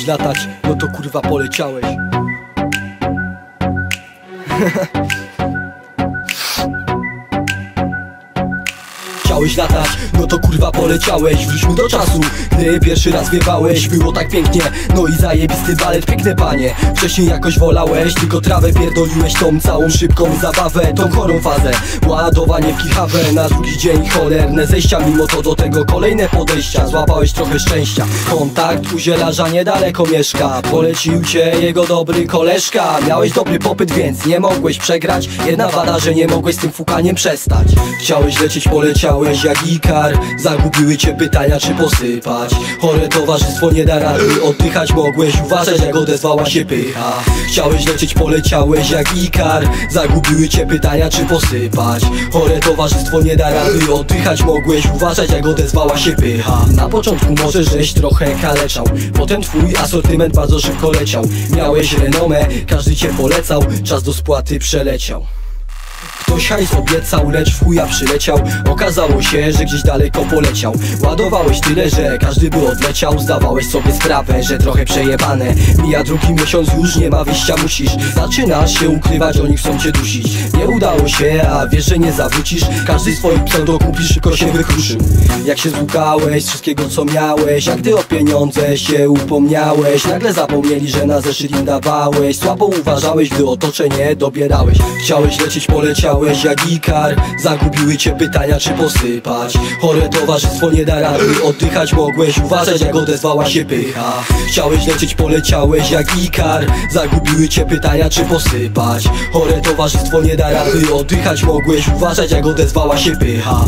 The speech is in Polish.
Chciałeś latać, no to kurwa poleciałeś. Chciałeś latać, no to kurwa poleciałeś. Wróćmy do czasu, gdy pierwszy raz wiewałeś. Było tak pięknie, no i zajebisty balet. Piękne panie, wcześniej jakoś wolałeś tylko trawę, pierdoliłeś tą całą szybką zabawę, tą chorą fazę. Ładowanie w kichawę, na drugi dzień cholerne zejścia. Mimo to do tego kolejne podejścia. Złapałeś trochę szczęścia. Kontakt u zielarza niedaleko mieszka. Polecił cię jego dobry koleżka. Miałeś dobry popyt, więc nie mogłeś przegrać. Jedna wada, że nie mogłeś z tym fukaniem przestać. Chciałeś lecieć, poleciałeś jak Ikar. Zagubiły cię pytania, czy posypać. Chore towarzystwo nie da rady oddychać. Mogłeś uważać, jak odezwała się pycha. Chciałeś lecieć, poleciałeś jak Ikar. Zagubiły cię pytania, czy posypać. Chore towarzystwo nie da rady oddychać. Mogłeś uważać, jak odezwała się pycha. Na początku może żeś trochę kaleczał, potem twój asortyment bardzo szybko leciał. Miałeś renomę, każdy cię polecał. Czas do spłaty przeleciał. Ktoś hajs obiecał, lecz w chuja przyleciał. Okazało się, że gdzieś daleko poleciał. Ładowałeś tyle, że każdy by odleciał. Zdawałeś sobie sprawę, że trochę przejebane. Mija drugi miesiąc, już nie ma wyjścia, musisz. Zaczynasz się ukrywać, oni chcą cię dusić. Nie udało się, a wiesz, że nie zawrócisz. Każdy swoich pseudo kupisz, szybko się wykruszył. Jak się złukałeś z wszystkiego co miałeś, a gdy o pieniądze się upomniałeś, nagle zapomnieli, że na zeszyt im dawałeś. Słabo uważałeś, gdy otoczenie dobierałeś. Chciałeś lecieć, poleciałeś jak Ikar. Zagubiły cię pytania, czy posypać. Chore towarzystwo nie da rady oddychać. Mogłeś uważać, jak odezwała się pycha. Chciałeś lecieć, poleciałeś jak Ikar. Zagubiły cię pytania, czy posypać. Chore towarzystwo nie da rady oddychać. Mogłeś uważać, jak odezwała się pycha.